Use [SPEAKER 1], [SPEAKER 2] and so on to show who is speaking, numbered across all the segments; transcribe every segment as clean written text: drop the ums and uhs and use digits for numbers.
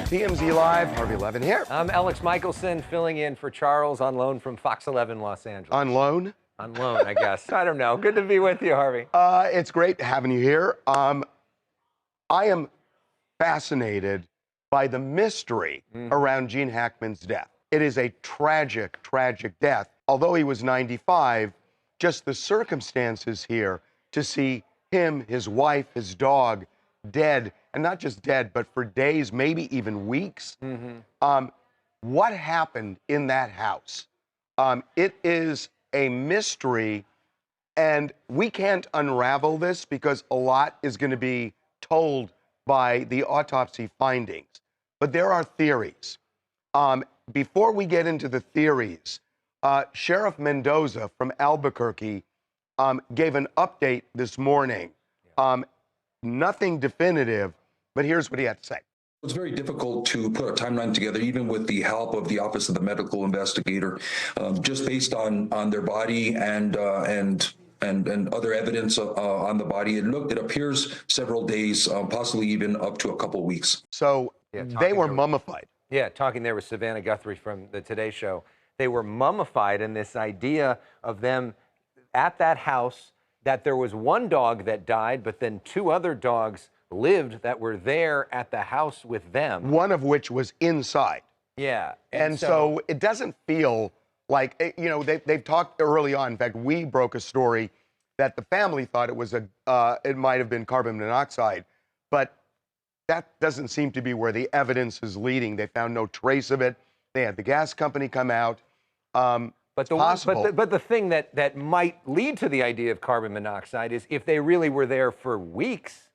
[SPEAKER 1] TMZ Live, Harvey Levin here.
[SPEAKER 2] I'm Alex Michelson, filling in for Charles on loan from Fox 11 Los Angeles.
[SPEAKER 1] On loan?
[SPEAKER 2] On loan, I guess. I don't know. Good to be with you, Harvey.
[SPEAKER 1] It's great having you here. I am fascinated by the mystery around Gene Hackman's death. It is a tragic, tragic death. Although he was 95, just the circumstances here to see him, his wife, his dog dead, and not just dead, but for days, maybe even weeks. What happened in that house? It is a mystery, and we can't unravel this because a lot is going to be told by the autopsy findings. But there are theories. Before we get into the theories, Sheriff Mendoza from Albuquerque gave an update this morning. Nothing definitive, but here's what he had to say.
[SPEAKER 3] It's very difficult to put a timeline together, even with the help of the Office of the Medical Investigator, just based on their body and other evidence on the body. It appears several days, possibly even up to a couple weeks.
[SPEAKER 1] So they were mummified.
[SPEAKER 2] Yeah, talking there with Savannah Guthrie from the Today Show. They were mummified, and this idea of them at that house, that there was one dog that died, but then two other dogs lived that were there at the house with them.
[SPEAKER 1] One of which was inside.
[SPEAKER 2] Yeah.
[SPEAKER 1] And so it doesn't feel like, you know, they've talked early on. In fact, we broke a story that the family thought it was it might have been carbon monoxide, but that doesn't seem to be where the evidence is leading. They found no trace of it. They had the gas company come out. But
[SPEAKER 2] the thing that might lead to the idea of carbon monoxide is if they really were there for weeks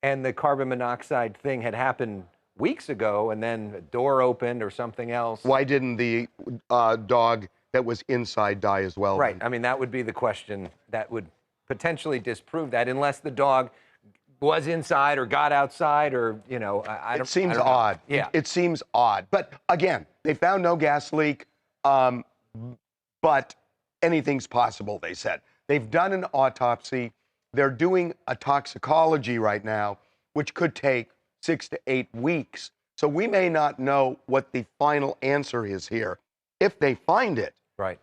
[SPEAKER 2] and the carbon monoxide thing had happened weeks ago and then a door opened or something else.
[SPEAKER 1] Why didn't the dog that was inside die as well?
[SPEAKER 2] Right. I mean, that would be the question that would potentially disprove that, unless the dog was inside or got outside, or, you know, I don't.
[SPEAKER 1] It seems
[SPEAKER 2] I don't know.
[SPEAKER 1] odd.
[SPEAKER 2] Yeah.
[SPEAKER 1] It seems odd. But again, they found no gas leak. But anything's possible, they said. They've done an autopsy. They're doing a toxicology right now, which could take 6 to 8 weeks. So we may not know what the final answer is here. If they find it,
[SPEAKER 2] right,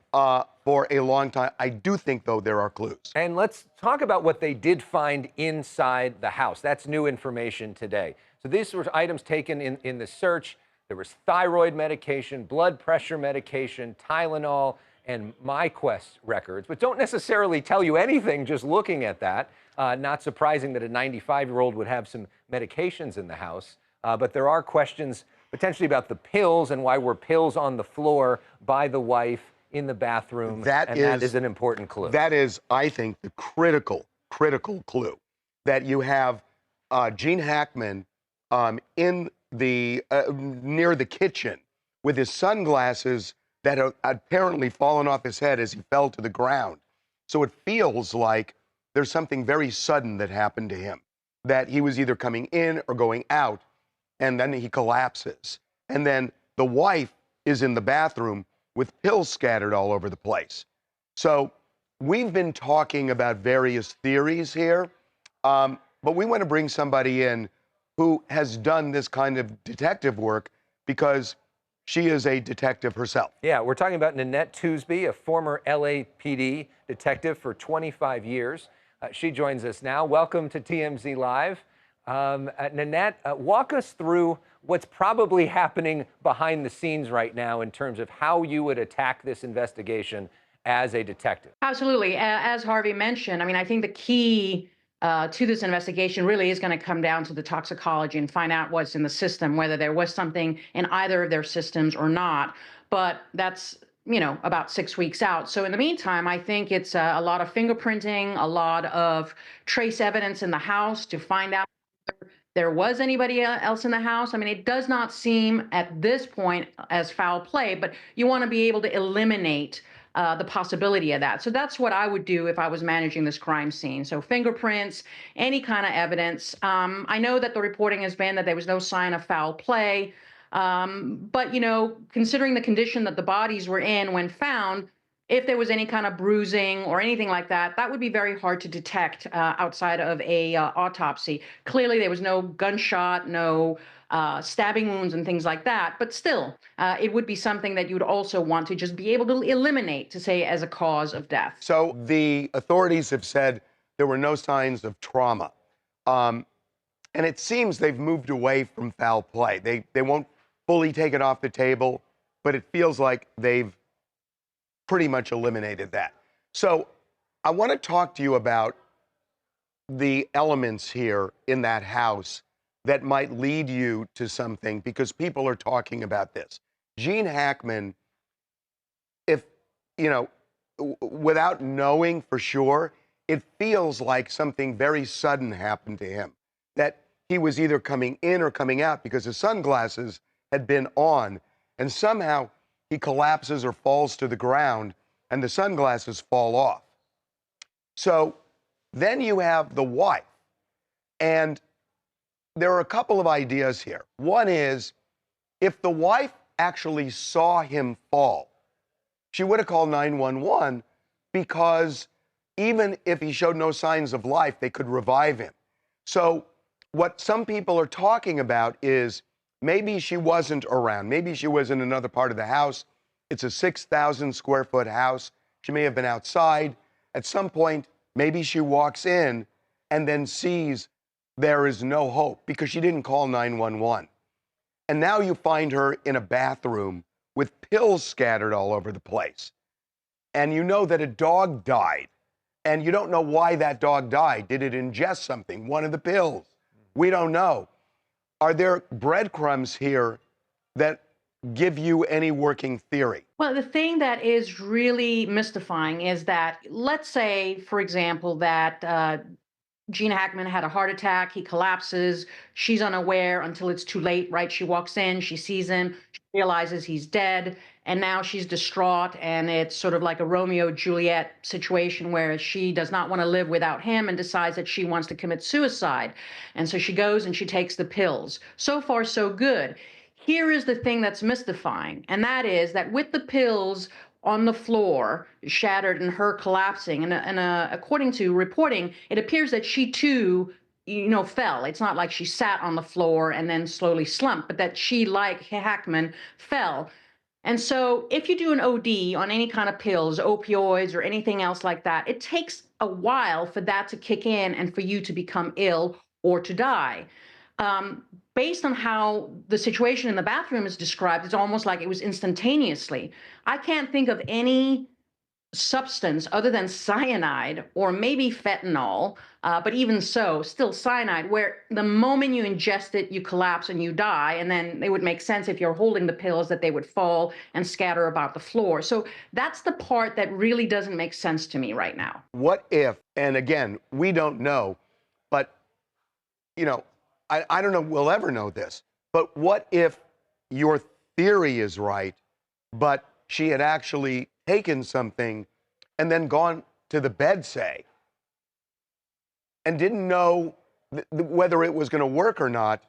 [SPEAKER 1] for a long time, I do think, though, there are clues.
[SPEAKER 2] And let's talk about what they did find inside the house. That's new information today. So these were items taken in the search. There was thyroid medication, blood pressure medication, Tylenol, and MyQuest records, but don't necessarily tell you anything just looking at that. Not surprising that a 95-year-old would have some medications in the house, but there are questions potentially about the pills and why were pills on the floor by the wife in the bathroom. That is an important clue.
[SPEAKER 1] That is, I think, the critical clue, that you have Gene Hackman in the near the kitchen with his sunglasses that had apparently fallen off his head as he fell to the ground. So it feels like there's something very sudden that happened to him, that he was either coming in or going out, and then he collapses. And then the wife is in the bathroom with pills scattered all over the place. So we've been talking about various theories here, but we want to bring somebody in who has done this kind of detective work because she is a detective herself.
[SPEAKER 2] Yeah, we're talking about Nanette Toosby, a former LAPD detective for 25 years. She joins us now. Welcome to TMZ Live. Nanette, walk us through what's probably happening behind the scenes right now in terms of how you would attack this investigation as a detective.
[SPEAKER 4] Absolutely. As Harvey mentioned, I mean, I think the key to this investigation really is going to come down to the toxicology and find out what's in the system, whether there was something in either of their systems or not. But that's, you know, about 6 weeks out. So in the meantime, I think it's a lot of fingerprinting, a lot of trace evidence in the house to find out whether there was anybody else in the house. I mean, it does not seem at this point as foul play, but you want to be able to eliminate the possibility of that. So that's what I would do if I was managing this crime scene. So fingerprints, any kind of evidence. I know that the reporting has been that there was no sign of foul play. But, you know, considering the condition that the bodies were in when found, if there was any kind of bruising or anything like that, that would be very hard to detect outside of a autopsy. Clearly, there was no gunshot, no stabbing wounds and things like that. But still, it would be something that you would also want to just be able to eliminate, to say, as a cause of death.
[SPEAKER 1] So the authorities have said there were no signs of trauma. And it seems they've moved away from foul play. They won't fully take it off the table, but it feels like they've pretty much eliminated that. So I want to talk to you about the elements here in that house that might lead you to something, because people are talking about this. Gene Hackman, if, you know, without knowing for sure, it feels like something very sudden happened to him, that he was either coming in or coming out because his sunglasses had been on, and somehow he collapses or falls to the ground and the sunglasses fall off. So then you have the wife, and there are a couple of ideas here. One is, if the wife actually saw him fall, she would have called 911, because even if he showed no signs of life, they could revive him. So what some people are talking about is maybe she wasn't around. Maybe she was in another part of the house. It's a 6,000 square foot house. She may have been outside. At some point, maybe she walks in and then sees there is no hope because she didn't call 911. And now you find her in a bathroom with pills scattered all over the place. And you know that a dog died. And you don't know why that dog died. Did it ingest something? One of the pills? We don't know. Are there breadcrumbs here that give you any working theory?
[SPEAKER 4] Well, the thing that is really mystifying is that, let's say, for example, that Gene Hackman had a heart attack, he collapses, she's unaware until it's too late, right? She walks in, she sees him, she realizes he's dead, and now she's distraught, and it's sort of like a Romeo-Juliet situation where she does not want to live without him and decides that she wants to commit suicide. And so she goes and she takes the pills. So far, so good. Here is the thing that's mystifying, and that is that with the pills on the floor, shattered, and her collapsing, and according to reporting, it appears that she too, fell. It's not like she sat on the floor and then slowly slumped, but that she, like Hackman, fell. And so if you do an OD on any kind of pills, opioids, or anything else like that, it takes a while for that to kick in and for you to become ill or to die. Based on how the situation in the bathroom is described, it's almost like it was instantaneously. I can't think of any substance other than cyanide or maybe fentanyl, but even so, still cyanide, where the moment you ingest it, you collapse and you die. And then it would make sense if you're holding the pills that they would fall and scatter about the floor. So that's the part that really doesn't make sense to me right now.
[SPEAKER 1] What if, and again, we don't know, but, I don't know we'll ever know this, but what if your theory is right, but she had actually taken something and then gone to the bed, say, and didn't know whether it was going to work or not,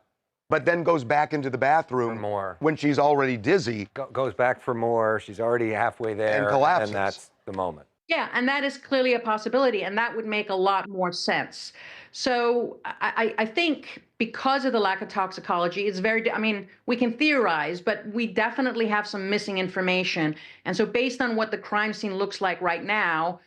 [SPEAKER 1] but then goes back into the bathroom
[SPEAKER 2] For more.
[SPEAKER 1] when she's already dizzy
[SPEAKER 2] Goes back for more. She's already halfway there.
[SPEAKER 1] and collapses.
[SPEAKER 2] And that's the moment.
[SPEAKER 4] Yeah, and that is clearly a possibility, and that would make a lot more sense. So I think because of the lack of toxicology, it's we can theorize, but we definitely have some missing information. And so based on what the crime scene looks like right now,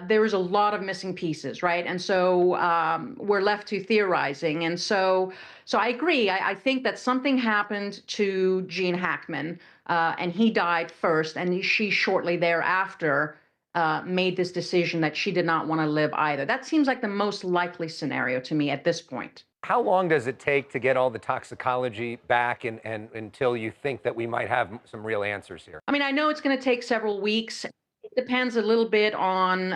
[SPEAKER 4] there is a lot of missing pieces, right? And so we're left to theorizing. And so I agree. I think that something happened to Gene Hackman, and he died first, and she shortly thereafter made this decision that she did not want to live either. That seems like the most likely scenario to me at this point.
[SPEAKER 2] How long does it take to get all the toxicology back and until you think that we might have some real answers here?
[SPEAKER 4] I know it's going to take several weeks. It depends a little bit on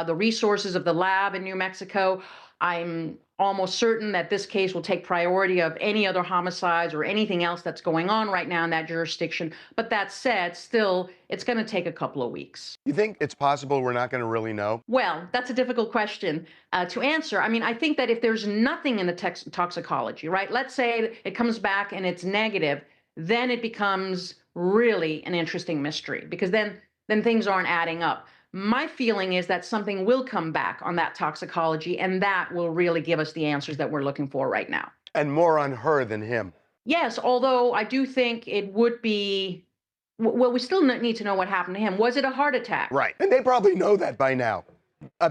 [SPEAKER 4] the resources of the lab in New Mexico. I'm almost certain that this case will take priority of any other homicides or anything else that's going on right now in that jurisdiction. But that said, still, it's going to take a couple of weeks.
[SPEAKER 1] You think it's possible we're not going to really know?
[SPEAKER 4] Well, that's a difficult question to answer. I think that if there's nothing in the toxicology, right? Let's say it comes back and it's negative, then it becomes really an interesting mystery, because then things aren't adding up. My feeling is that something will come back on that toxicology, and that will really give us the answers that we're looking for right now.
[SPEAKER 1] And more on her than him.
[SPEAKER 4] Yes, although I do think it would be, well, we still need to know what happened to him. Was it a heart attack?
[SPEAKER 1] Right. And they probably know that by now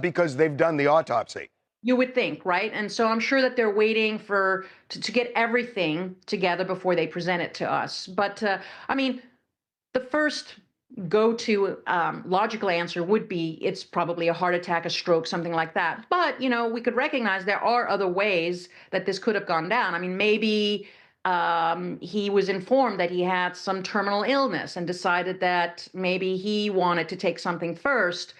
[SPEAKER 1] because they've done the autopsy.
[SPEAKER 4] You would think, right? And so I'm sure that they're waiting to get everything together before they present it to us. But I mean, the first go-to logical answer would be it's probably a heart attack, a stroke, something like that. But we could recognize there are other ways that this could have gone down. I mean, maybe he was informed that he had some terminal illness and decided that maybe he wanted to take something first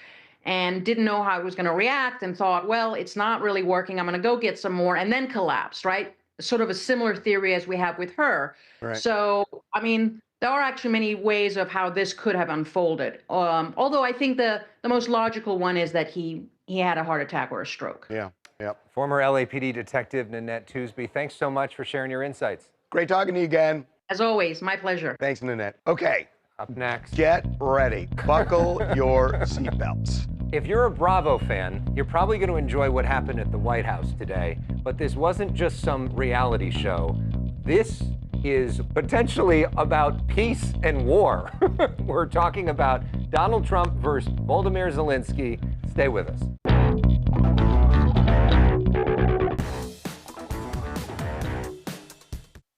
[SPEAKER 4] and didn't know how he was going to react and thought, well, it's not really working. I'm going to go get some more, and then collapsed, right? Sort of a similar theory as we have with her.
[SPEAKER 1] Right.
[SPEAKER 4] So, I mean, there are actually many ways of how this could have unfolded. Although I think the most logical one is that he had a heart attack or a stroke.
[SPEAKER 1] Yeah. Yep.
[SPEAKER 2] Former LAPD detective Nanette Toosby, thanks so much for sharing your insights.
[SPEAKER 1] Great talking to you again.
[SPEAKER 4] As always, my pleasure.
[SPEAKER 1] Thanks, Nanette. Okay.
[SPEAKER 2] Up next.
[SPEAKER 1] Get ready. Buckle your seatbelts.
[SPEAKER 2] If you're a Bravo fan, you're probably going to enjoy what happened at the White House today. But this wasn't just some reality show. This is potentially about peace and war. We're talking about Donald Trump versus Volodymyr Zelensky. Stay with us.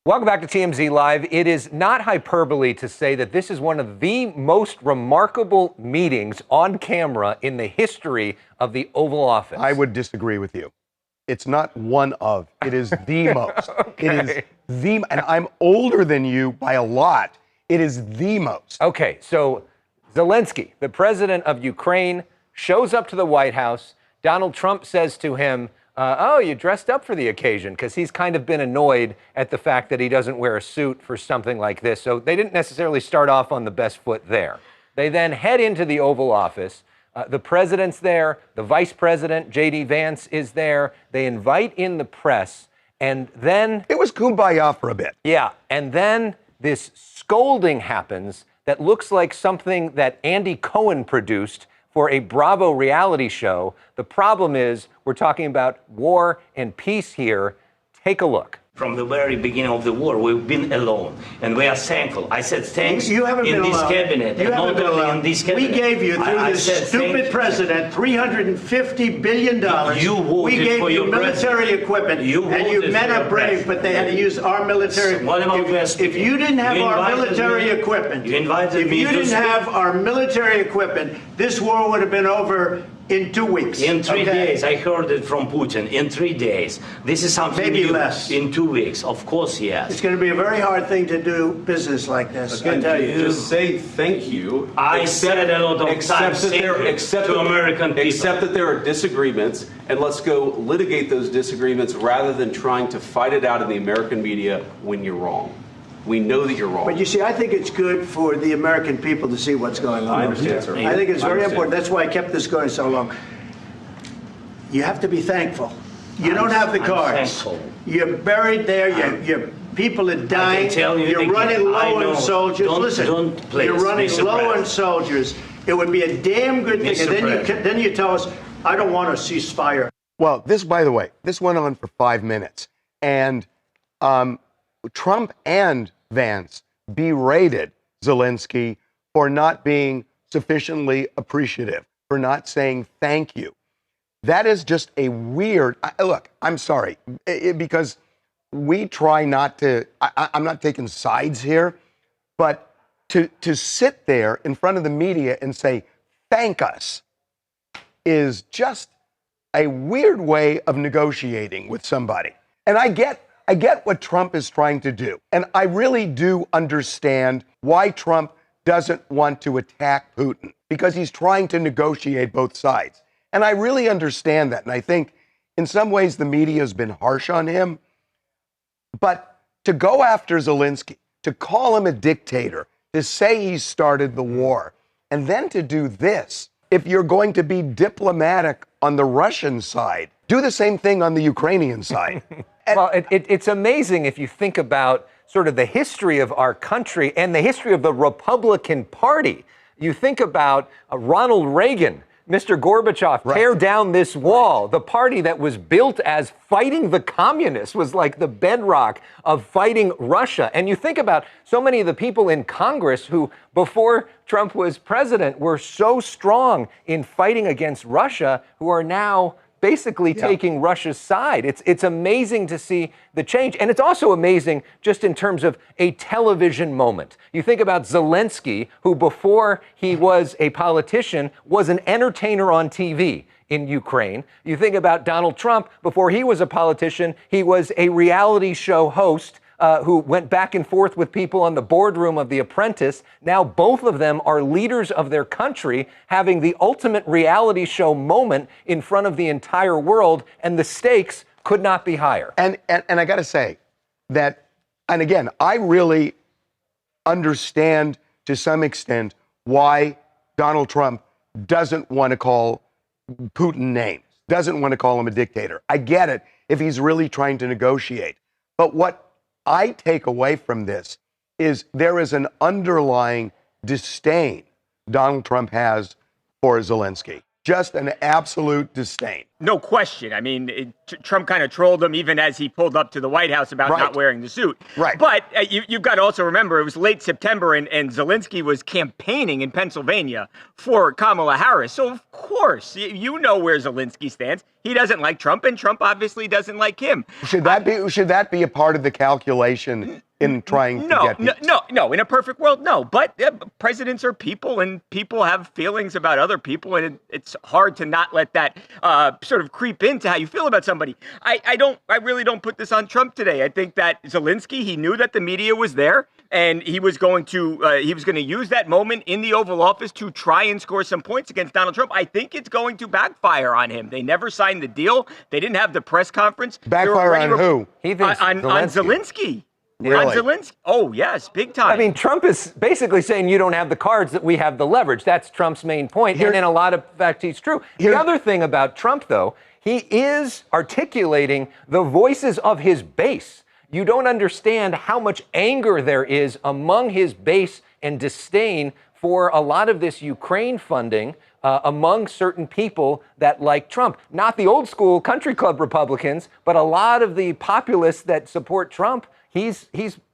[SPEAKER 2] Welcome back to TMZ Live. It is not hyperbole to say that this is one of the most remarkable meetings on camera in the history of the Oval Office.
[SPEAKER 1] I would disagree with you. It's not one of. It is the most.
[SPEAKER 2] Okay.
[SPEAKER 1] It is the, and I'm older than you by a lot. It is the most.
[SPEAKER 2] Okay, so Zelensky, the president of Ukraine, shows up to the White House. Donald Trump says to him, oh, you dressed up for the occasion, because he's kind of been annoyed at the fact that he doesn't wear a suit for something like this. So they didn't necessarily start off on the best foot there. They then head into the Oval Office. The president's there. The vice president, J.D. Vance, is there. They invite in the press. And then...
[SPEAKER 1] It was kumbaya for a bit.
[SPEAKER 2] Yeah, and then this scolding happens that looks like something that Andy Cohen produced for a Bravo reality show. The problem is we're talking about war and peace here. Take a look.
[SPEAKER 5] From the very beginning of the war, we've been alone, and we are thankful. I said thanks
[SPEAKER 6] You haven't
[SPEAKER 5] in
[SPEAKER 6] been
[SPEAKER 5] this
[SPEAKER 6] alone.
[SPEAKER 5] cabinet,
[SPEAKER 6] You
[SPEAKER 5] and
[SPEAKER 6] haven't
[SPEAKER 5] not
[SPEAKER 6] been
[SPEAKER 5] only
[SPEAKER 6] alone.
[SPEAKER 5] in this cabinet.
[SPEAKER 6] We gave you, through
[SPEAKER 5] I
[SPEAKER 6] this
[SPEAKER 5] said
[SPEAKER 6] stupid
[SPEAKER 5] thank-
[SPEAKER 6] president, $350 billion.
[SPEAKER 5] You voted
[SPEAKER 6] we gave
[SPEAKER 5] for
[SPEAKER 6] you
[SPEAKER 5] your
[SPEAKER 6] military
[SPEAKER 5] president.
[SPEAKER 6] equipment,
[SPEAKER 5] You
[SPEAKER 6] and you
[SPEAKER 5] voted
[SPEAKER 6] men
[SPEAKER 5] for
[SPEAKER 6] are
[SPEAKER 5] your
[SPEAKER 6] brave,
[SPEAKER 5] president.
[SPEAKER 6] but they had to use our military.
[SPEAKER 5] What about West?
[SPEAKER 6] If you didn't have
[SPEAKER 5] You
[SPEAKER 6] our
[SPEAKER 5] invited
[SPEAKER 6] military
[SPEAKER 5] me-
[SPEAKER 6] equipment,
[SPEAKER 5] you invited
[SPEAKER 6] if
[SPEAKER 5] me
[SPEAKER 6] you
[SPEAKER 5] to
[SPEAKER 6] didn't
[SPEAKER 5] speak.
[SPEAKER 6] have our military equipment, this war would have been over in 2 weeks.
[SPEAKER 5] In 3
[SPEAKER 6] okay?
[SPEAKER 5] days, I heard it from Putin. In 3 days, this is something
[SPEAKER 6] Maybe
[SPEAKER 5] new.
[SPEAKER 6] less.
[SPEAKER 5] In 2 weeks, of course, yes.
[SPEAKER 6] It's going to be a very hard thing to do business like this. I tell you.
[SPEAKER 7] Just say thank you.
[SPEAKER 5] I said a lot of
[SPEAKER 7] Accept
[SPEAKER 5] times
[SPEAKER 7] that
[SPEAKER 5] thank
[SPEAKER 7] there,
[SPEAKER 5] you
[SPEAKER 7] accept
[SPEAKER 5] to
[SPEAKER 7] that-
[SPEAKER 5] American people.
[SPEAKER 7] Accept that there are disagreements, and let's go litigate those disagreements rather than trying to fight it out in the American media when you're wrong. We know that you're wrong.
[SPEAKER 6] But you see, I think it's good for the American people to see what's going on.
[SPEAKER 7] I understand, sir.
[SPEAKER 6] I think it's
[SPEAKER 7] I
[SPEAKER 6] very
[SPEAKER 7] understand.
[SPEAKER 6] important. That's why I kept this going so long. You have to be thankful. You don't have the
[SPEAKER 5] I'm
[SPEAKER 6] cards.
[SPEAKER 5] thankful.
[SPEAKER 6] You're buried there. Your people are dying.
[SPEAKER 5] tell you
[SPEAKER 6] You're
[SPEAKER 5] again,
[SPEAKER 6] running
[SPEAKER 5] I
[SPEAKER 6] low
[SPEAKER 5] know.
[SPEAKER 6] on soldiers.
[SPEAKER 5] Don't-
[SPEAKER 6] Listen,
[SPEAKER 5] don't please
[SPEAKER 6] you're running
[SPEAKER 5] be
[SPEAKER 6] low on
[SPEAKER 5] surprised.
[SPEAKER 6] soldiers. It would be a damn good thing.
[SPEAKER 5] Mr.
[SPEAKER 6] And
[SPEAKER 5] President.
[SPEAKER 6] then you tell us, I don't want a ceasefire.
[SPEAKER 1] Well, this, by the way, this went on for 5 minutes. And Trump and Vance berated Zelensky for not being sufficiently appreciative, for not saying thank you. That is just a weird, look, I'm sorry, because we try not to, I'm not taking sides here, but to sit there in front of the media and say, thank us, is just a weird way of negotiating with somebody. And I get what Trump is trying to do. And I really do understand why Trump doesn't want to attack Putin, because he's trying to negotiate both sides. And I really understand that. And I think in some ways the media has been harsh on him. But to go after Zelensky, to call him a dictator, to say he started the war, and then to do this, if you're going to be diplomatic on the Russian side, do the same thing on the Ukrainian side.
[SPEAKER 2] Well, it's amazing if you think about sort of the history of our country and the history of the Republican Party. You think about Ronald Reagan Mr. Gorbachev, tear down this wall. The party that was built as fighting the communists was like the bedrock of fighting Russia. And you think about so many of the people in Congress who, before Trump was president, were so strong in fighting against Russia, who are now basically taking Russia's side. It's amazing to see the change. And it's also amazing just in terms of a television moment. You think about Zelenskyy, who before he was a politician was an entertainer on TV in Ukraine. You think about Donald Trump, before he was a politician, he was a reality show host who went back and forth with people on the boardroom of The Apprentice. Now both of them are leaders of their country, having the ultimate reality show moment in front of the entire world, and the stakes could not be higher.
[SPEAKER 1] And I got to say that, and again, I really understand to some extent why Donald Trump doesn't want to call Putin names, doesn't want to call him a dictator. I get it if he's really trying to negotiate. But what I take away from this is there is an underlying disdain Donald Trump has for Zelenskyy. Just an absolute disdain.
[SPEAKER 8] No question. I mean, Trump kind of trolled him even as he pulled up to the White House about not wearing the suit.
[SPEAKER 1] Right.
[SPEAKER 8] But you've got to also remember it was late September and Zelenskyy was campaigning in Pennsylvania for Kamala Harris. So, of course, you know where Zelenskyy stands. He doesn't like Trump, and Trump obviously doesn't like him.
[SPEAKER 1] Should that be a part of the calculation in trying to get peace?
[SPEAKER 8] No. In a perfect world, no. But presidents are people, and people have feelings about other people, and it's hard to not let that sort of creep into how you feel about somebody. I really don't put this on Trump today. I think that Zelenskyy, he knew that the media was there, and he was going to use that moment in the Oval Office to try and score some points against Donald Trump. I think it's going to backfire on him. They never signed the deal. They didn't have the press conference.
[SPEAKER 1] Backfire on who?
[SPEAKER 2] He thinks
[SPEAKER 8] on Zelenskyy.
[SPEAKER 1] Really?
[SPEAKER 8] On Zelenskyy. Oh, yes, big time.
[SPEAKER 2] I mean, Trump is basically saying you don't have the cards, that we have the leverage. That's Trump's main point. And in a lot of fact, he's true. The other thing about Trump, though, he is articulating the voices of his base. You don't understand how much anger there is among his base and disdain for a lot of this Ukraine funding among certain people that like Trump. Not the old school country club Republicans, but a lot of the populists that support Trump. He's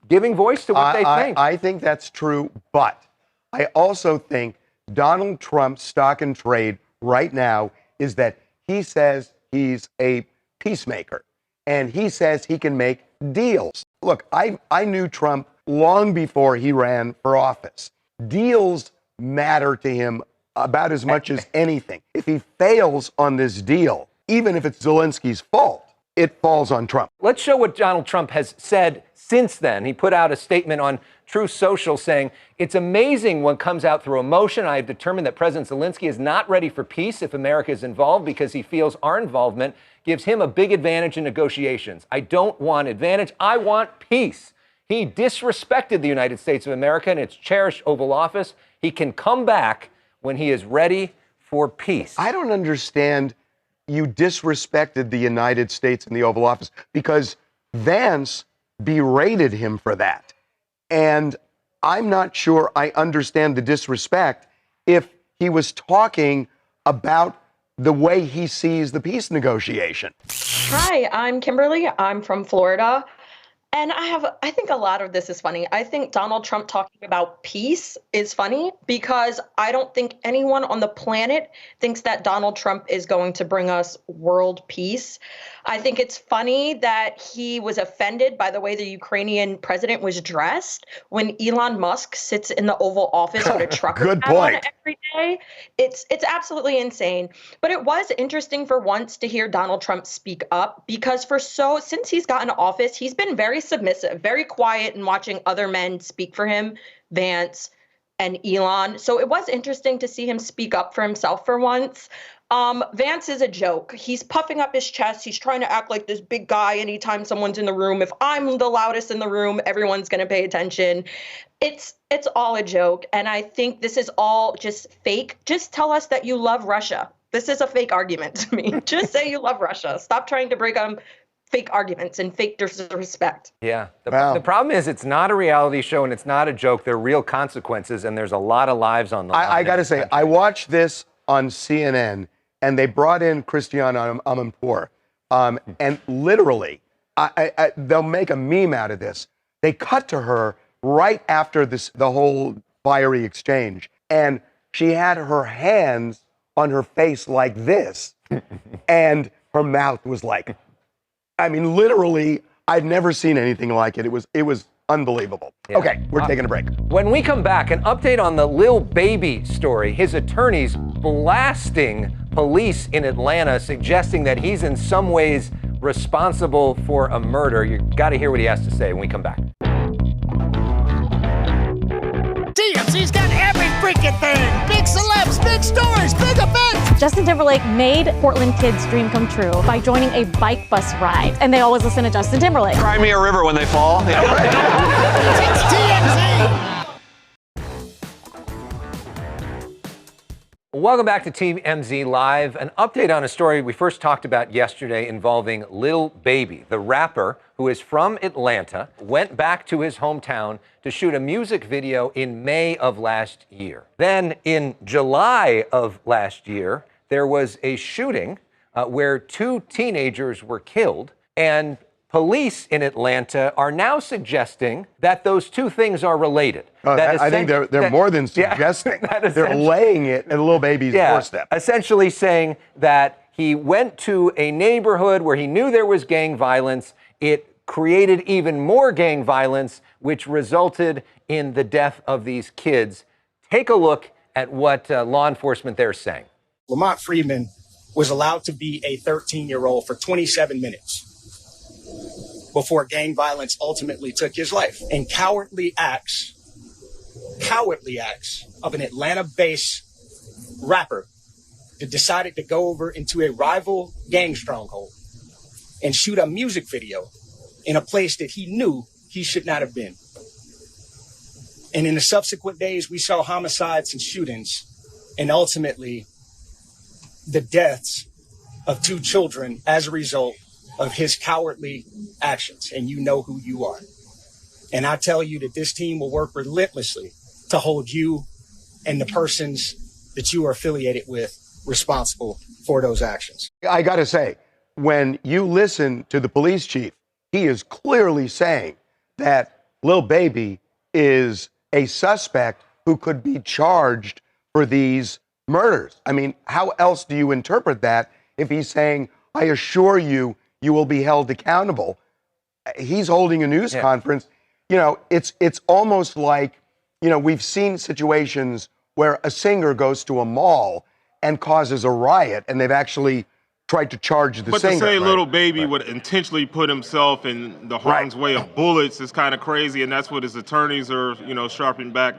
[SPEAKER 2] giving voice to what they think.
[SPEAKER 1] I think that's true, but I also think Donald Trump's stock and trade right now is that he says he's a peacemaker, and he says he can make deals. Look, I knew Trump long before he ran for office. Deals matter to him about as much as anything. If he fails on this deal, even if it's Zelenskyy's fault, it falls on Trump.
[SPEAKER 2] Let's show what Donald Trump has said since then. He put out a statement on Truth Social saying, "It's amazing what comes out through emotion. I have determined that President Zelenskyy is not ready for peace if America is involved because he feels our involvement gives him a big advantage in negotiations. I don't want advantage. I want peace. He disrespected the United States of America and its cherished Oval Office. He can come back when he is ready for peace."
[SPEAKER 1] I don't understand you disrespected the United States in the Oval Office because Vance berated him for that. And I'm not sure I understand the disrespect if he was talking about the way he sees the peace negotiation.
[SPEAKER 9] Hi, I'm Kimberly. I'm from Florida. And I think a lot of this is funny. I think Donald Trump talking about peace is funny because I don't think anyone on the planet thinks that Donald Trump is going to bring us world peace. I think it's funny that he was offended by the way the Ukrainian president was dressed when Elon Musk sits in the Oval Office with a trucker
[SPEAKER 1] Good
[SPEAKER 9] hat on
[SPEAKER 1] point.
[SPEAKER 9] every day. It's absolutely insane. But it was interesting for once to hear Donald Trump speak up because since he's gotten office, he's been very submissive, very quiet and watching other men speak for him, Vance and Elon. So it was interesting to see him speak up for himself for once. Vance is a joke. He's puffing up his chest. He's trying to act like this big guy anytime someone's in the room. If I'm the loudest in the room, everyone's going to pay attention. It's all a joke. And I think this is all just fake. Just tell us that you love Russia. This is a fake argument to me. Just say you love Russia. Stop trying to break fake arguments and fake disrespect.
[SPEAKER 2] Yeah. The problem is it's not a reality show and it's not a joke. There are real consequences and there's a lot of lives on the line.
[SPEAKER 1] I got to say, I watched this on CNN, and they brought in Christiane Amanpour, and literally, they'll make a meme out of this. They cut to her right after the whole fiery exchange, and she had her hands on her face like this, and her mouth was like, I mean, literally, I've never seen anything like it. It was unbelievable.
[SPEAKER 2] Yeah.
[SPEAKER 1] Okay, we're taking a break.
[SPEAKER 2] When we come back, an update on the Lil Baby story. His attorneys blasting police in Atlanta, suggesting that he's in some ways responsible for a murder. You got to hear what he has to say when we come back.
[SPEAKER 10] TMZ's got every freaking thing. Big celebs, big stories, big events.
[SPEAKER 11] Justin Timberlake made Portland kids' dream come true by joining a bike bus ride. And they always listen to Justin Timberlake.
[SPEAKER 12] Cry me a river when they fall.
[SPEAKER 10] It's TMZ.
[SPEAKER 2] Welcome back to TMZ Live. An update on a story we first talked about yesterday involving Lil Baby, the rapper who is from Atlanta, went back to his hometown to shoot a music video in May of last year. Then in July of last year, there was a shooting where 2 teenagers were killed, and police in Atlanta are now suggesting that those 2 things are related.
[SPEAKER 1] I think they're more than suggesting. They're laying it at Lil Baby's doorstep.
[SPEAKER 2] Essentially saying that he went to a neighborhood where he knew there was gang violence. It created even more gang violence, which resulted in the death of these kids. Take a look at what law enforcement there is saying.
[SPEAKER 13] Lamont Freeman was allowed to be a 13-year-old for 27 minutes before gang violence ultimately took his life. And cowardly acts of an Atlanta-based rapper that decided to go over into a rival gang stronghold and shoot a music video in a place that he knew he should not have been. And in the subsequent days, we saw homicides and shootings, and ultimately the deaths of 2 children as a result of his cowardly actions. And you know who you are. And I tell you that this team will work relentlessly to hold you and the persons that you are affiliated with responsible for those actions.
[SPEAKER 1] I got to say, when you listen to the police chief, he is clearly saying that Lil Baby is a suspect who could be charged for these murders. I mean, how else do you interpret that if he's saying, I assure you, you will be held accountable? He's holding a news conference. You know, it's almost like, you know, we've seen situations where a singer goes to a mall and causes a riot, and they've actually tried to charge the singer.
[SPEAKER 14] But to say Lil Baby would intentionally put himself in the harm's way of bullets is kind of crazy, and that's what his attorneys are, you know, sharpening back.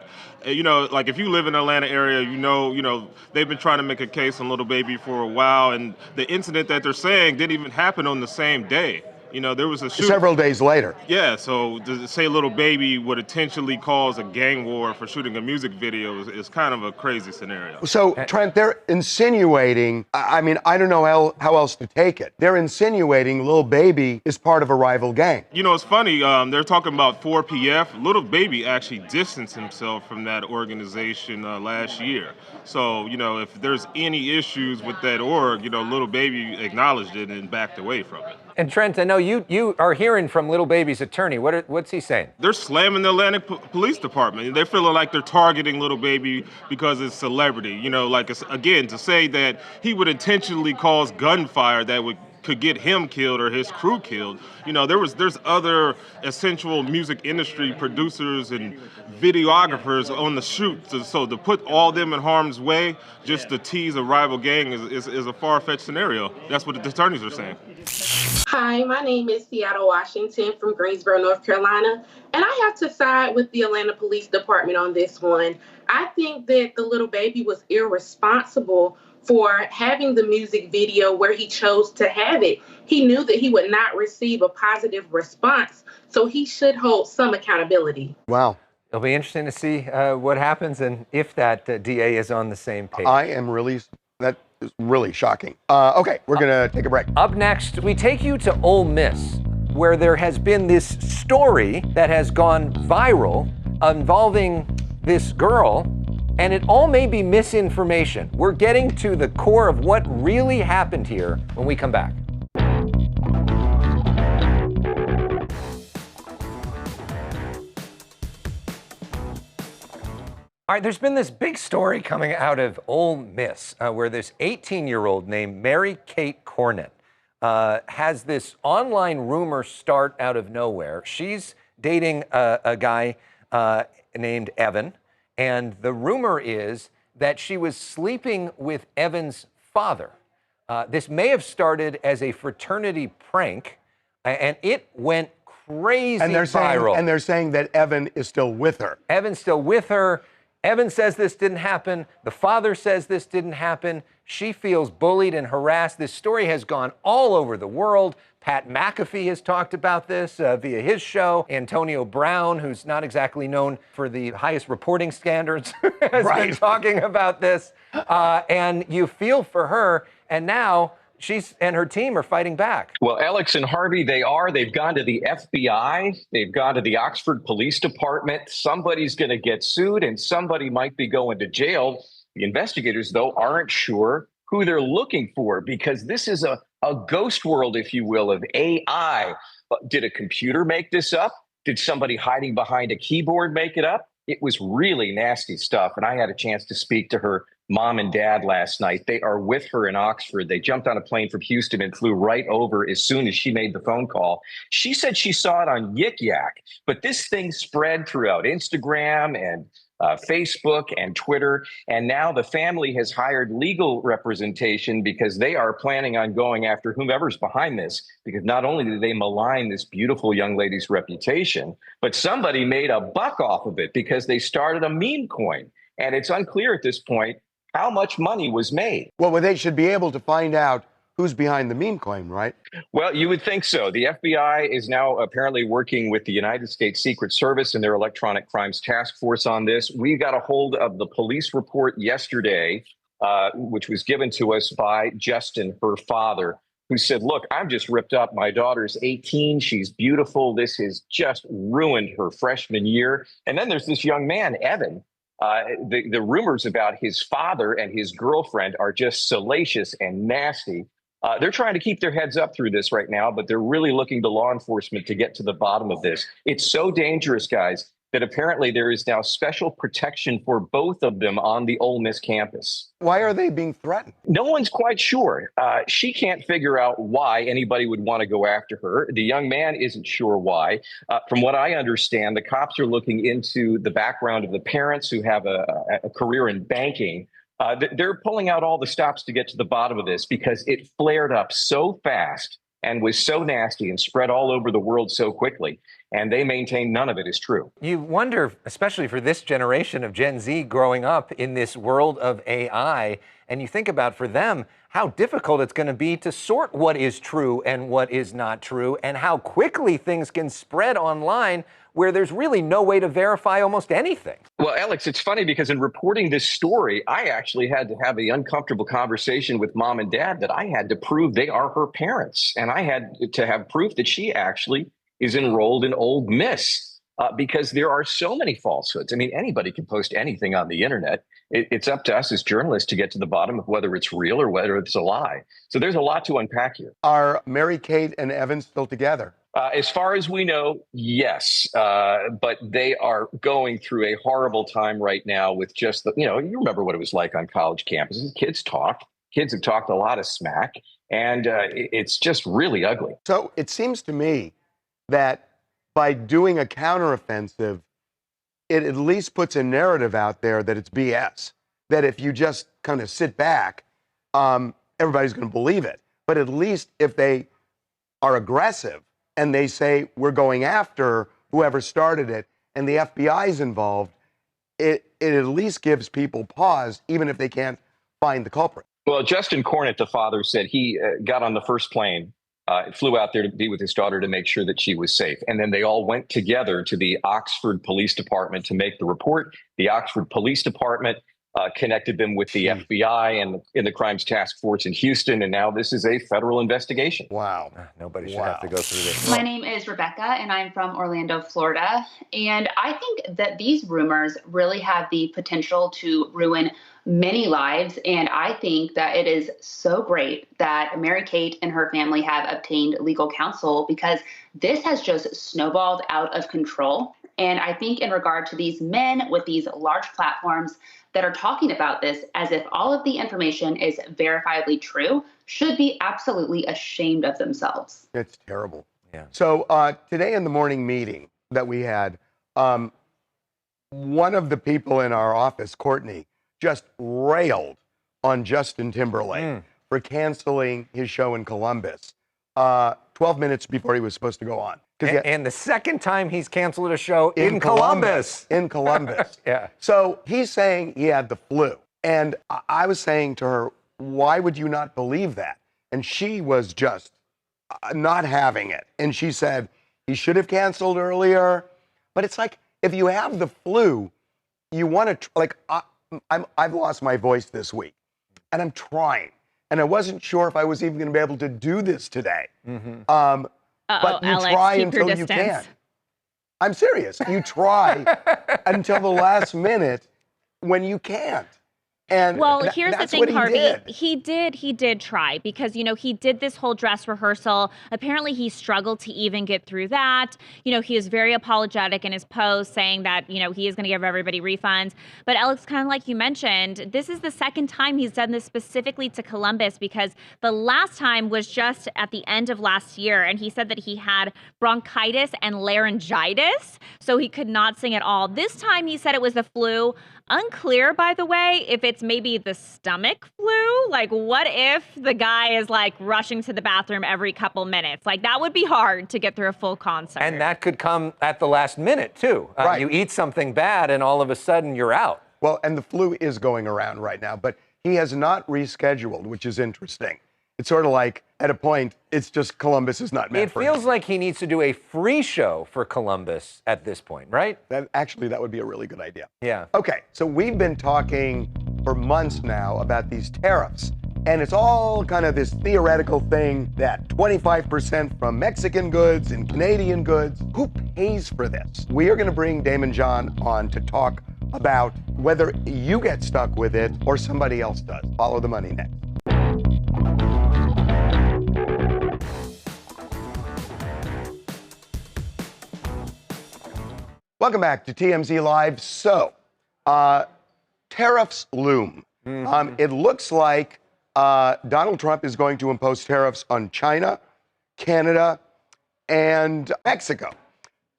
[SPEAKER 14] You know, like if you live in the Atlanta area, you know, they've been trying to make a case on Lil Baby for a while, and the incident that they're saying didn't even happen on the same day. You know, there was a shooting
[SPEAKER 1] several days later.
[SPEAKER 14] Yeah, so to say Lil Baby would intentionally cause a gang war for shooting a music video is kind of a crazy scenario.
[SPEAKER 1] So, Trent, they're insinuating, I mean, I don't know how else to take it. They're insinuating Lil Baby is part of a rival gang.
[SPEAKER 14] You know, it's funny, they're talking about 4PF. Lil Baby actually distanced himself from that organization last year. So, you know, if there's any issues with that org, you know, Lil Baby acknowledged it and backed away from it.
[SPEAKER 2] And Trent, I know you are hearing from Lil Baby's attorney. What's he saying?
[SPEAKER 14] They're slamming the Atlanta Police Department. They're feeling like they're targeting Lil Baby because it's celebrity. You know, like, again, to say that he would intentionally cause gunfire that could get him killed or his crew killed. You know, there's other essential music industry producers and videographers on the shoot. So to put all them in harm's way just to tease a rival gang is a far-fetched scenario. That's what the attorneys are saying.
[SPEAKER 15] Hi, my name is Seattle Washington from Greensboro, North Carolina, and I have to side with the Atlanta Police Department on this one. I think that the Lil Baby was irresponsible for having the music video where he chose to have it. He knew that he would not receive a positive response, so he should hold some accountability.
[SPEAKER 1] Wow.
[SPEAKER 2] It'll be interesting to see what happens and if that DA is on the same page.
[SPEAKER 1] That is really shocking. Okay, we're going to take a break.
[SPEAKER 2] Up next, we take you to Ole Miss, where there has been this story that has gone viral involving this girl And it all may be misinformation. We're getting to the core of what really happened here when we come back. All right, there's been this big story coming out of Ole Miss where this 18-year-old named Mary Kate Cornett has this online rumor start out of nowhere. She's dating a guy named Evan, and the rumor is that she was sleeping with Evan's father. This may have started as a fraternity prank, and it went crazy viral.
[SPEAKER 1] And they're saying that Evan is still with her.
[SPEAKER 2] Evan's still with her. Evan says this didn't happen. The father says this didn't happen. She feels bullied and harassed. This story has gone all over the world. Pat McAfee has talked about this via his show. Antonio Brown, who's not exactly known for the highest reporting standards, has been talking about this. And you feel for her. And now she's and her team are fighting back.
[SPEAKER 12] Well, Alex and Harvey, they've gone to the FBI. They've gone to the Oxford Police Department. Somebody's going to get sued and somebody might be going to jail. The investigators, though, aren't sure who they're looking for because this is a ghost world, if you will, of AI. Did a computer make this up? Did somebody hiding behind a keyboard make it up? It was really nasty stuff. And I had a chance to speak to her mom and dad last night. They are with her in Oxford. They jumped on a plane from Houston and flew right over as soon as she made the phone call. She said she saw it on Yik Yak, but this thing spread throughout Instagram and Facebook and Twitter. And now the family has hired legal representation because they are planning on going after whomever's behind this, because not only did they malign this beautiful young lady's reputation, but somebody made a buck off of it because they started a meme coin. And it's unclear at this point how much money was made.
[SPEAKER 1] Well, they should be able to find out who's behind the meme coin, right?
[SPEAKER 12] Well, you would think so. The FBI is now apparently working with the United States Secret Service and their Electronic Crimes Task Force on this. We got a hold of the police report yesterday, which was given to us by Justin, her father, who said, look, I'm just ripped up. My daughter's 18. She's beautiful. This has just ruined her freshman year. And then there's this young man, Evan. The rumors about his father and his girlfriend are just salacious and nasty. They're trying to keep their heads up through this right now, but they're really looking to law enforcement to get to the bottom of this. It's so dangerous, guys, that apparently there is now special protection for both of them on the Ole Miss campus.
[SPEAKER 1] Why are they being threatened?
[SPEAKER 12] No one's quite sure. She can't figure out why anybody would want to go after her. The young man isn't sure why. From what I understand, the cops are looking into the background of the parents who have a career in banking. They're pulling out all the stops to get to the bottom of this because it flared up so fast and was so nasty and spread all over the world so quickly. And they maintain none of it is true.
[SPEAKER 2] You wonder, especially for this generation of Gen Z growing up in this world of AI, and you think about for them how difficult it's going to be to sort what is true and what is not true, and how quickly things can spread online where there's really no way to verify almost anything.
[SPEAKER 12] Well, Alex, it's funny because in reporting this story, I actually had to have the uncomfortable conversation with mom and dad that I had to prove they are her parents. And I had to have proof that she actually is enrolled in Ole Miss because there are so many falsehoods. I mean, anybody can post anything on the internet. It's up to us as journalists to get to the bottom of whether it's real or whether it's a lie. So there's a lot to unpack here.
[SPEAKER 1] Are Mary Kate and Evan still together?
[SPEAKER 12] As far as we know, yes. But they are going through a horrible time right now with just the, you remember what it was like on college campuses. Kids talk. Kids have talked a lot of smack. And it's just really ugly.
[SPEAKER 1] So it seems to me that by doing a counteroffensive, it at least puts a narrative out there that it's BS. That if you just kind of sit back, everybody's going to believe it. But at least if they are aggressive and they say, we're going after whoever started it, and the FBI's involved, it at least gives people pause, even if they can't find the culprit.
[SPEAKER 12] Well, Justin Cornett, the father, said he got on the first plane, flew out there to be with his daughter to make sure that she was safe. And then they all went together to the Oxford Police Department to make the report. The Oxford Police Department connected them with the FBI and in the crimes task force in Houston. And now this is a federal investigation.
[SPEAKER 1] Wow.
[SPEAKER 2] Nobody should have to go through this.
[SPEAKER 16] My name is Rebecca, and I'm from Orlando, Florida. And I think that these rumors really have the potential to ruin many lives. And I think that it is so great that Mary Kate and her family have obtained legal counsel, because this has just snowballed out of control. And I think in regard to these men with these large platforms that are talking about this as if all of the information is verifiably true, should be absolutely ashamed of themselves.
[SPEAKER 1] It's terrible.
[SPEAKER 2] Yeah.
[SPEAKER 1] So today in the morning meeting that we had, one of the people in our office, Courtney, just railed on Justin Timberlake for canceling his show in Columbus 12 minutes before he was supposed to go on.
[SPEAKER 2] And the second time he's canceled a show in Columbus.
[SPEAKER 1] In Columbus.
[SPEAKER 2] Yeah.
[SPEAKER 1] So he's saying he had the flu. And I was saying to her, why would you not believe that? And she was just not having it. And she said, he should have canceled earlier. But it's like, if you have the flu, you want to, I've lost my voice this week. And I'm trying. And I wasn't sure if I was even going to be able to do this today. But you
[SPEAKER 17] Alex,
[SPEAKER 1] try
[SPEAKER 17] keep
[SPEAKER 1] until
[SPEAKER 17] your
[SPEAKER 1] you
[SPEAKER 17] distance.
[SPEAKER 1] can. I'm serious. You try until the last minute when you can't. And
[SPEAKER 17] well, here's the
[SPEAKER 1] that's
[SPEAKER 17] thing,
[SPEAKER 1] what
[SPEAKER 17] Harvey.
[SPEAKER 1] did.
[SPEAKER 17] He did try, because, he did this whole dress rehearsal. Apparently, he struggled to even get through that. He is very apologetic in his post, saying that, he is going to give everybody refunds. But Alex, kind of like you mentioned, this is the second time he's done this specifically to Columbus, because the last time was just at the end of last year. And he said that he had bronchitis and laryngitis, so he could not sing at all. This time he said it was the flu. Unclear, by the way, if it's maybe the stomach flu. Like, what if the guy is rushing to the bathroom every couple minutes? That would be hard to get through a full concert.
[SPEAKER 2] And that could come at the last minute, too.
[SPEAKER 1] Right.
[SPEAKER 2] You eat something bad and all of a sudden you're out.
[SPEAKER 1] Well, and the flu is going around right now, but he has not rescheduled, which is interesting. It's sort of like, at a point, it's just Columbus is not meant for him.
[SPEAKER 2] It feels like he needs to do a free show for Columbus at this point, right?
[SPEAKER 1] That would be a really good idea.
[SPEAKER 2] Yeah.
[SPEAKER 1] Okay, so we've been talking for months now about these tariffs. And it's all kind of this theoretical thing that 25% from Mexican goods and Canadian goods. Who pays for this? We are going to bring Damon John on to talk about whether you get stuck with it or somebody else does. Follow the money next. Welcome back to TMZ Live. So, tariffs loom. It looks like Donald Trump is going to impose tariffs on China, Canada, and Mexico.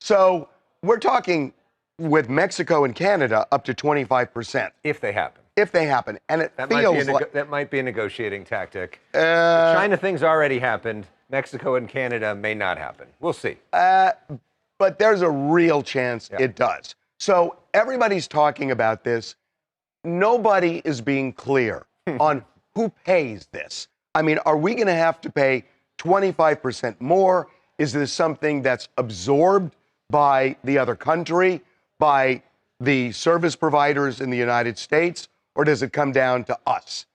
[SPEAKER 1] So, we're talking with Mexico and Canada up to 25%.
[SPEAKER 2] If they happen.
[SPEAKER 1] If they happen. And it feels like...
[SPEAKER 2] That might be a negotiating tactic. The China thing's already happened. Mexico and Canada may not happen. We'll see.
[SPEAKER 1] But there's a real chance it does. So everybody's talking about this. Nobody is being clear on who pays this. I mean, are we going to have to pay 25% more? Is this something that's absorbed by the other country, by the service providers in the United States, or does it come down to us?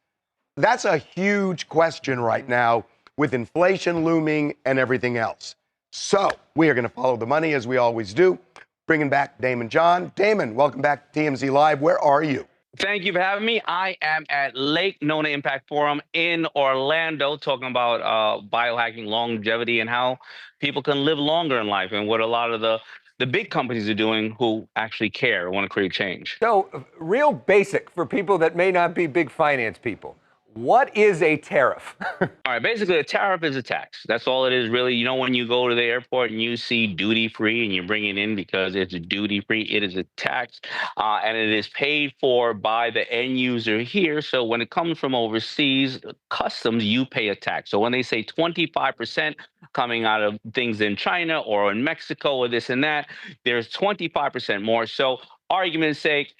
[SPEAKER 1] That's a huge question right now with inflation looming and everything else. So we are going to follow the money as we always do. Bringing back Damon John. Damon, welcome back to TMZ Live. Where are you?
[SPEAKER 18] Thank you for having me. I am at Lake Nona Impact Forum in Orlando, talking about biohacking, longevity, and how people can live longer in life, and what a lot of the big companies are doing who actually care, want to create change.
[SPEAKER 2] So, real basic for people that may not be big finance people. What is a tariff?
[SPEAKER 18] All right, basically a tariff is a tax. That's all it is, really. When you go to the airport and you see duty free and you bring it in because it's duty free, it is a tax, and it is paid for by the end user here. So when it comes from overseas, customs, you pay a tax. So when they say 25% coming out of things in China or in Mexico or this and that, there's 25% more. So argument's sake,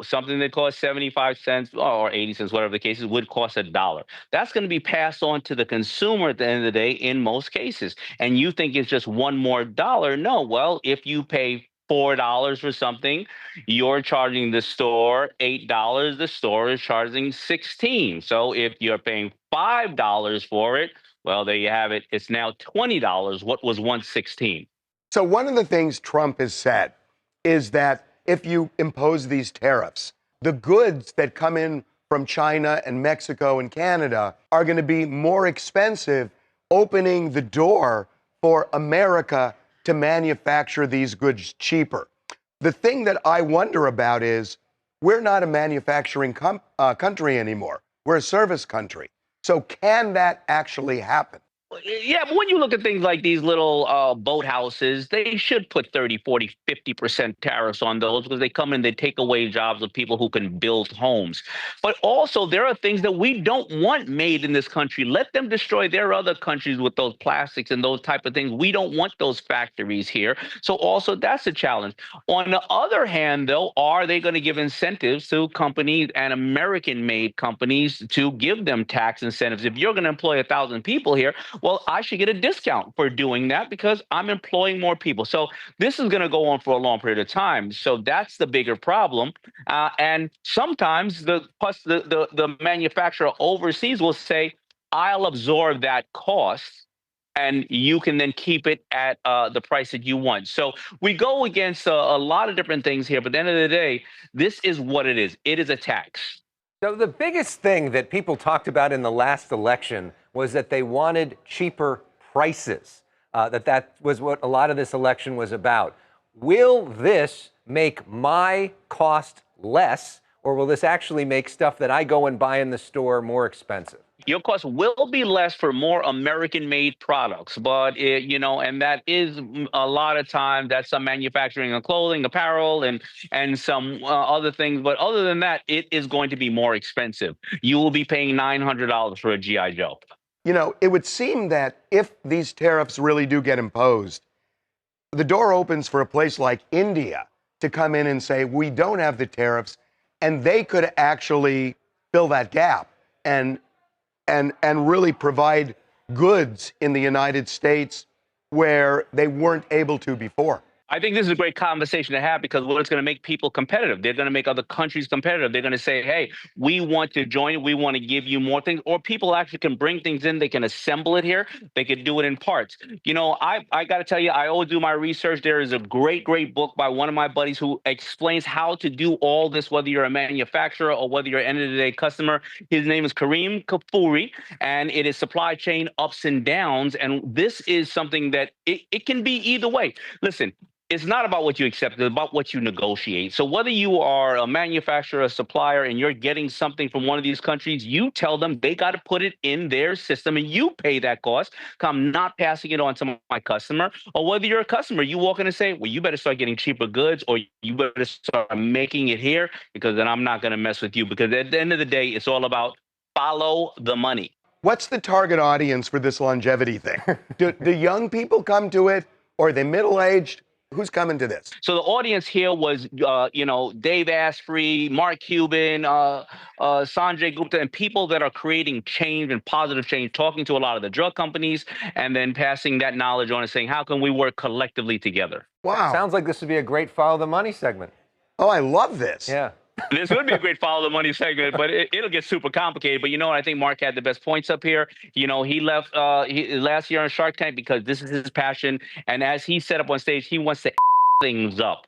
[SPEAKER 18] something that costs 75 cents or 80 cents, whatever the case is, would cost $1. That's going to be passed on to the consumer at the end of the day in most cases. And you think it's just one more dollar. No, well, if you pay $4 for something, you're charging the store $8. The store is charging $16. So if you're paying $5 for it, well, there you have it. It's now $20. What was once $16?
[SPEAKER 1] So one of the things Trump has said is that if you impose these tariffs, the goods that come in from China and Mexico and Canada are going to be more expensive, opening the door for America to manufacture these goods cheaper. The thing that I wonder about is we're not a manufacturing country anymore. We're a service country. So can that actually happen?
[SPEAKER 18] Yeah, but when you look at things like these little boathouses, they should put 30, 40, 50% tariffs on those because they come in, they take away jobs of people who can build homes. But also, there are things that we don't want made in this country. Let them destroy their other countries with those plastics and those type of things. We don't want those factories here. So also, that's a challenge. On the other hand, though, are they going to give incentives to companies and American-made companies to give them tax incentives? If you're going to employ 1,000 people here, well, I should get a discount for doing that because I'm employing more people. So this is going to go on for a long period of time. So that's the bigger problem. And sometimes the manufacturer overseas will say, I'll absorb that cost, and you can then keep it at the price that you want. So we go against a lot of different things here. But at the end of the day, this is what it is. It is a tax.
[SPEAKER 2] So the biggest thing that people talked about in the last election was that they wanted cheaper prices, that was what a lot of this election was about. Will this make my cost less, or will this actually make stuff that I go and buy in the store more expensive?
[SPEAKER 18] Your cost will be less for more American-made products, but and that is a lot of time. That's some manufacturing of clothing, apparel, and some other things. But other than that, it is going to be more expensive. You will be paying $900 for a GI Joe.
[SPEAKER 1] You know, it would seem that if these tariffs really do get imposed, the door opens for a place like India to come in and say, we don't have the tariffs, and they could actually fill that gap and really provide goods in the United States where they weren't able to before.
[SPEAKER 18] I think this is a great conversation to have because it's going to make people competitive. They're going to make other countries competitive. They're going to say, hey, we want to join. We want to give you more things. Or people actually can bring things in. They can assemble it here. They can do it in parts. You know, I got to tell you, I always do my research. There is a great, great book by one of my buddies who explains how to do all this, whether you're a manufacturer or whether you're an end-of-the-day customer. His name is Kareem Kafuri, and it is Supply Chain Ups and Downs. And this is something that it can be either way. Listen, it's not about what you accept, it's about what you negotiate. So whether you are a manufacturer, a supplier, and you're getting something from one of these countries, you tell them they got to put it in their system and you pay that cost. I'm not passing it on to my customer. Or whether you're a customer, you walk in and say, well, you better start getting cheaper goods or you better start making it here because then I'm not going to mess with you. Because at the end of the day, it's all about follow the money.
[SPEAKER 1] What's the target audience for this longevity thing? Do young people come to it, or are they middle-aged? Who's coming to this?
[SPEAKER 18] So the audience here was, Dave Asprey, Mark Cuban, Sanjay Gupta, and people that are creating change and positive change, talking to a lot of the drug companies, and then passing that knowledge on and saying, how can we work collectively together?
[SPEAKER 1] Wow.
[SPEAKER 2] Sounds like this would be a great follow the money segment.
[SPEAKER 1] Oh, I love this.
[SPEAKER 2] Yeah.
[SPEAKER 18] This would be a great follow the money segment, but it'll get super complicated. But you know what? I think Mark had the best points up here. You know, he left last year on Shark Tank because this is his passion. And as he set up on stage, he wants to things up.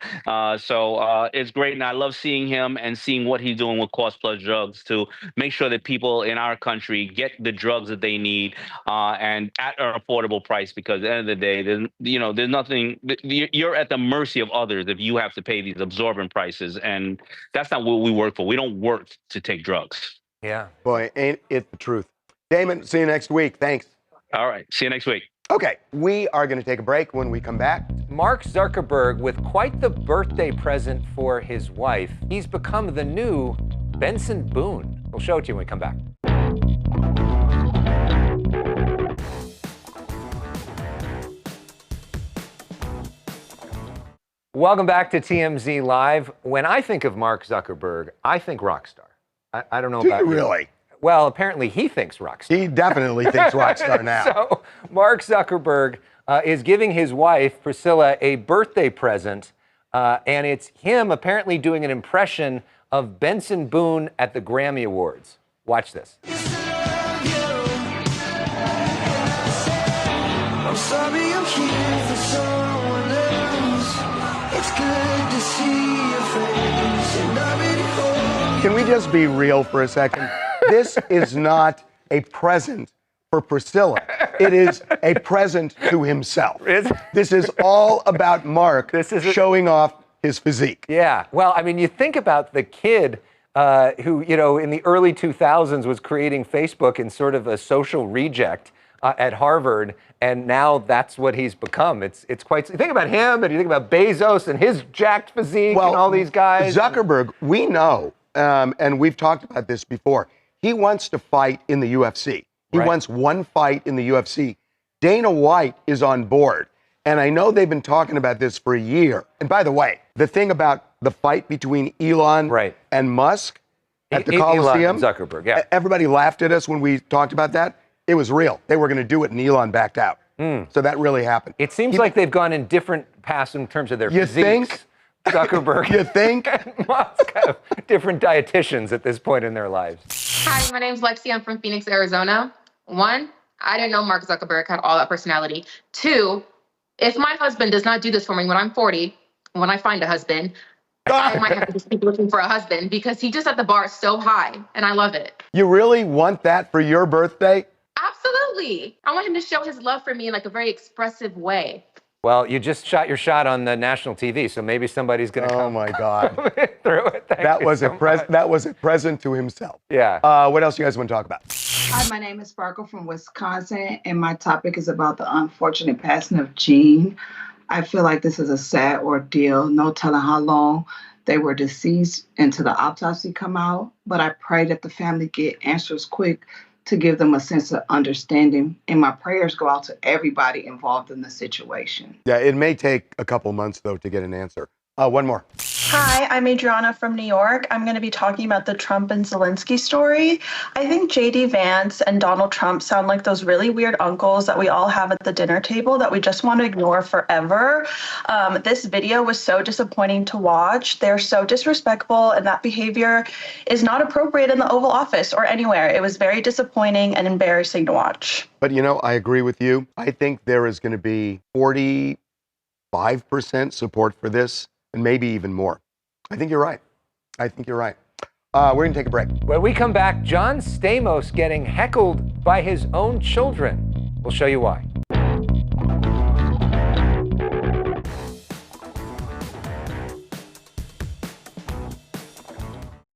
[SPEAKER 18] So it's great. And I love seeing him and seeing what he's doing with cost plus drugs to make sure that people in our country get the drugs that they need and at an affordable price, because at the end of the day, there's nothing, you're at the mercy of others if you have to pay these absorbent prices. And that's not what we work for. We don't work to take drugs.
[SPEAKER 2] Yeah.
[SPEAKER 1] Boy, ain't it the truth. Damon, see you next week. Thanks.
[SPEAKER 18] All right. See you next week.
[SPEAKER 1] Okay, we are going to take a break. When we come back,
[SPEAKER 2] Mark Zuckerberg with quite the birthday present for his wife. He's become the new Benson Boone. We'll show it to you when we come back. Welcome back to TMZ Live. When I think of Mark Zuckerberg, I think rock star. I don't know about you.
[SPEAKER 1] Really?
[SPEAKER 2] Well, apparently he thinks rock star.
[SPEAKER 1] He definitely thinks rock star now.
[SPEAKER 2] So Mark Zuckerberg is giving his wife, Priscilla, a birthday present And it's him apparently doing an impression of Benson Boone at the Grammy Awards. Watch this.
[SPEAKER 10] I'm sorry I'm here for someone else. It's good to see your face, and I really hope.
[SPEAKER 1] Can we just be real for a second? This is not a present for Priscilla. It is a present to himself. This is all about Mark showing off his physique.
[SPEAKER 2] Yeah. Well, I mean, you think about the kid who, in the early 2000s was creating Facebook in sort of a social reject at Harvard, and now that's what he's become. It's quite. You think about him, and you think about Bezos and his jacked physique, and all these guys.
[SPEAKER 1] Zuckerberg, we know, and we've talked about this before. He wants to fight in the UFC. He wants one fight in the UFC. Dana White is on board, and I know they've been talking about this for a year. And by the way, the thing about the fight between Elon and Musk at the Coliseum,
[SPEAKER 2] Elon and Zuckerberg, yeah.
[SPEAKER 1] Everybody laughed at us when we talked about that. It was real. They were going to do it, and Elon backed out. So that really happened.
[SPEAKER 2] It seems like they've gone in different paths in terms of their physiques.
[SPEAKER 1] Think?
[SPEAKER 2] Zuckerberg
[SPEAKER 1] You think?
[SPEAKER 2] and Musk have different dietitians at this point in their lives.
[SPEAKER 19] Hi, my name's Lexi. I'm from Phoenix, Arizona. 1, I didn't know Mark Zuckerberg had all that personality. 2, if my husband does not do this for me when I'm 40, when I find a husband, I might have to just keep looking for a husband because he just set the bar so high, and I love it.
[SPEAKER 1] You really want that for your birthday?
[SPEAKER 19] Absolutely. I want him to show his love for me in like a very expressive way.
[SPEAKER 2] Well, you just shot your shot on the national TV, so maybe somebody's going to come.
[SPEAKER 1] Oh my God!
[SPEAKER 2] through it.
[SPEAKER 1] That was a present to himself.
[SPEAKER 2] Yeah.
[SPEAKER 1] What else you guys want to talk about?
[SPEAKER 20] Hi, my name is Sparkle from Wisconsin, and my topic is about the unfortunate passing of Gene. I feel like this is a sad ordeal. No telling how long they were deceased until the autopsy come out. But I pray that the family get answers quick to give them a sense of understanding. And my prayers go out to everybody involved in the situation.
[SPEAKER 1] Yeah, it may take a couple months, though, to get an answer. One more.
[SPEAKER 21] Hi, I'm Adriana from New York. I'm going to be talking about the Trump and Zelensky story. I think J.D. Vance and Donald Trump sound like those really weird uncles that we all have at the dinner table that we just want to ignore forever. This video was so disappointing to watch. They're so disrespectful, and that behavior is not appropriate in the Oval Office or anywhere. It was very disappointing and embarrassing to watch.
[SPEAKER 1] But, I agree with you. I think there is going to be 45% support for this, and maybe even more. I think you're right. We're going to take a break.
[SPEAKER 2] When we come back, John Stamos getting heckled by his own children. We'll show you why.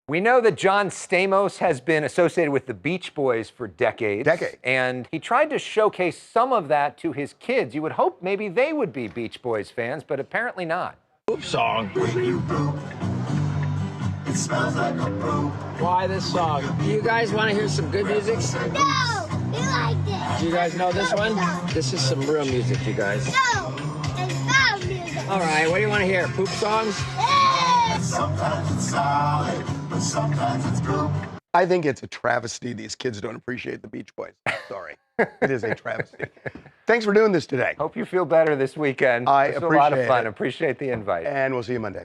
[SPEAKER 2] We know that John Stamos has been associated with the Beach Boys for decades. And he tried to showcase some of that to his kids. You would hope maybe they would be Beach Boys fans, but apparently not.
[SPEAKER 10] Poop song. When you poop, it smells like a poop. Why this song? Do you guys want to hear some good music?
[SPEAKER 22] No, we like this.
[SPEAKER 10] Do you guys know this one?
[SPEAKER 22] No.
[SPEAKER 10] This is some real music, you guys.
[SPEAKER 22] No, it's bad music.
[SPEAKER 10] All right, what do you want to hear? Poop songs?
[SPEAKER 22] Yes.
[SPEAKER 10] Sometimes it's solid, but sometimes it's poop.
[SPEAKER 1] I think it's a travesty these kids don't appreciate the Beach Boys. Sorry. It is a travesty. Thanks for doing this today.
[SPEAKER 2] Hope you feel better this weekend.
[SPEAKER 1] I
[SPEAKER 2] It was
[SPEAKER 1] appreciate
[SPEAKER 2] a lot of fun.
[SPEAKER 1] it.
[SPEAKER 2] Appreciate the invite.
[SPEAKER 1] And we'll see you Monday.